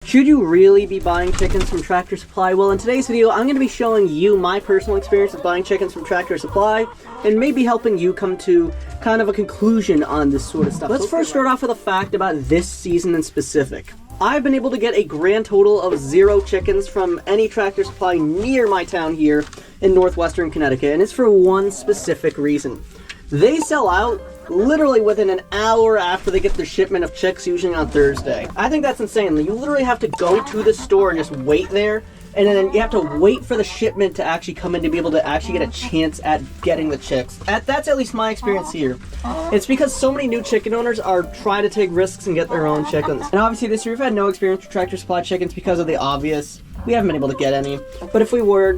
Should you really be buying chickens from Tractor Supply? Well, in today's video, I'm going to be showing you my personal experience with buying chickens from Tractor Supply and maybe helping you come to kind of a conclusion on this sort of stuff. Let's first start off with a fact about this season in specific. I've been able to get a grand total of 0 chickens from any Tractor Supply near my town here in northwestern Connecticut, and it's for one specific reason. They sell out literally within an hour after they get their shipment of chicks, usually on Thursday. I think that's insane. You literally have to go to the store and just wait there, and then you have to wait for the shipment to actually come in to be able to actually get a chance at getting the chicks. That's at least my experience here. It's because so many new chicken owners are trying to take risks and get their own chickens. And obviously this year we've had no experience with Tractor Supply chickens because of the obvious. We haven't been able to get any, but if we were,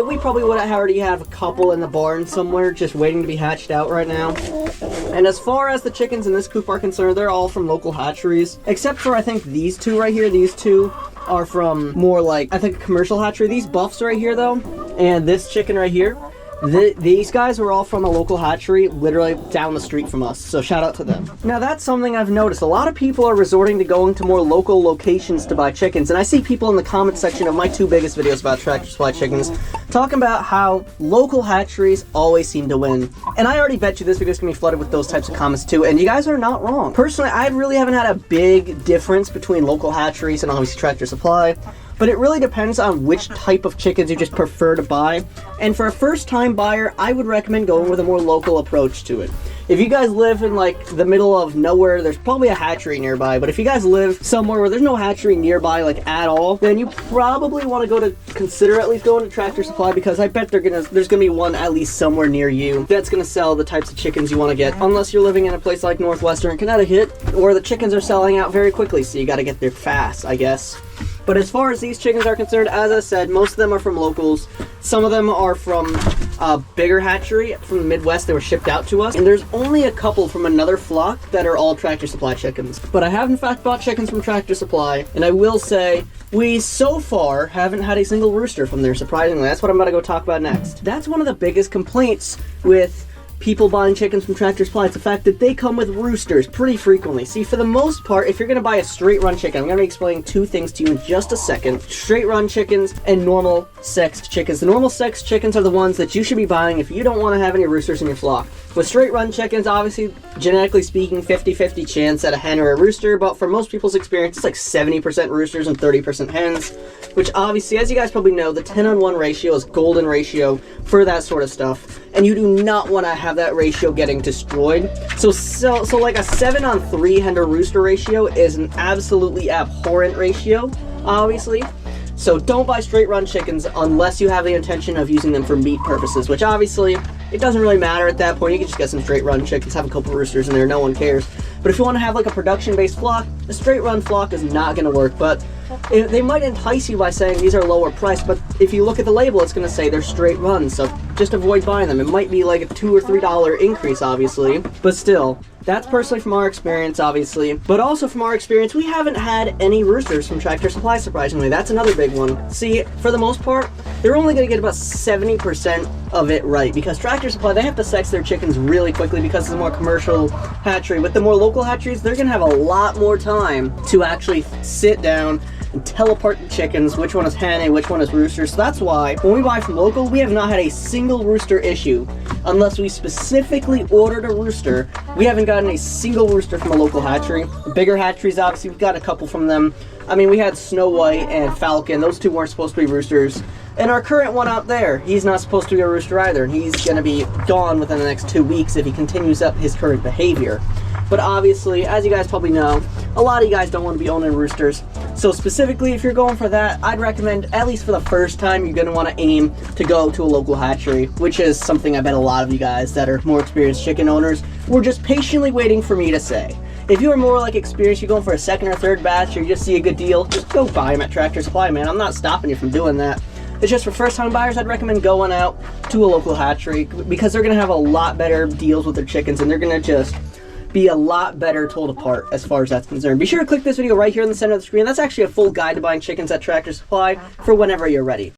we probably would already have a couple in the barn somewhere just waiting to be hatched out right now. And as far as the chickens in this coop are concerned, they're all from local hatcheries, except for I think these two right here. These two are from more like, I think, a commercial hatchery. These buffs right here though, and this chicken right here, these guys were all from a local hatchery literally down the street from us, so shout out to them. Now that's something I've noticed. A lot of people are resorting to going to more local locations to buy chickens, and I see people in the comment section of my 2 biggest videos about Tractor Supply chickens talking about how local hatcheries always seem to win. And I already bet you this video is going to be flooded with those types of comments too, and you guys are not wrong. Personally, I really haven't had a big difference between local hatcheries and obviously Tractor Supply. But it really depends on which type of chickens you just prefer to buy. And for a first-time buyer, I would recommend going with a more local approach to it. If you guys live in like the middle of nowhere, there's probably a hatchery nearby. But if you guys live somewhere where there's no hatchery nearby like at all, then you probably want to consider at least going to Tractor Supply, because I bet there's gonna be one at least somewhere near you that's gonna sell the types of chickens you want to get. Unless you're living in a place like northwestern Connecticut, where the chickens are selling out very quickly, so you got to get there fast, I guess. But as far as these chickens are concerned, as I said, most of them are from locals. Some of them are from a bigger hatchery from the Midwest. They were shipped out to us. And there's only a couple from another flock that are all Tractor Supply chickens. But I have in fact bought chickens from Tractor Supply. And I will say, we so far haven't had a single rooster from there, surprisingly. That's what I'm about to go talk about next. That's one of the biggest complaints with people buying chickens from Tractor Supply. It's the fact that they come with roosters pretty frequently. See, for the most part, if you're going to buy a straight run chicken, I'm going to be explaining 2 things to you in just a second. Straight run chickens and normal sexed chickens. The normal sexed chickens are the ones that you should be buying if you don't want to have any roosters in your flock. With straight run chickens, obviously, genetically speaking, 50-50 chance at a hen or a rooster, but for most people's experience, it's like 70% roosters and 30% hens, which obviously, as you guys probably know, the 10-on-1 ratio is golden ratio for that sort of stuff, and you do not want to have that ratio getting destroyed. So like a 7-on-3 hen to rooster ratio is an absolutely abhorrent ratio, obviously. So don't buy straight run chickens unless you have the intention of using them for meat purposes, which obviously it doesn't really matter at that point. You can just get some straight run chickens, have a couple roosters in there, no one cares. But if you want to have like a production based flock, a straight run flock is not going to work. But they might entice you by saying these are lower priced, but if you look at the label, it's going to say they're straight run, so just avoid buying them. It might be like a $2 or $3 increase, obviously, but still. That's personally from our experience, obviously. But also from our experience, we haven't had any roosters from Tractor Supply, surprisingly. That's another big one. See, for the most part, they're only going to get about 70% of it right, because Tractor Supply, they have to sex their chickens really quickly because it's a more commercial hatchery. With the more local hatcheries, they're going to have a lot more time to actually sit down and tell apart the chickens, which one is hen and which one is rooster. So that's why when we buy from local, we have not had a single rooster issue. Unless we specifically ordered a rooster, we haven't gotten a single rooster from a local hatchery. The bigger hatcheries, obviously, we've got a couple from them. I mean, we had Snow White and Falcon. Those 2 weren't supposed to be roosters. And our current one out there, he's not supposed to be a rooster either. And he's going to be gone within the next 2 weeks if he continues up his current behavior. But obviously, as you guys probably know, a lot of you guys don't want to be owning roosters. So specifically, if you're going for that, I'd recommend, at least for the first time, you're going to want to aim to go to a local hatchery, which is something I bet a lot of you guys that are more experienced chicken owners were just patiently waiting for me to say. If you are more like experienced, you're going for a 2nd or 3rd batch, or you just see a good deal, just go buy them at Tractor Supply, man. I'm not stopping you from doing that. It's just for first-time buyers, I'd recommend going out to a local hatchery, because they're going to have a lot better deals with their chickens, and they're going to just be a lot better told apart as far as that's concerned. Be sure to click this video right here in the center of the screen. That's actually a full guide to buying chickens at Tractor Supply for whenever you're ready.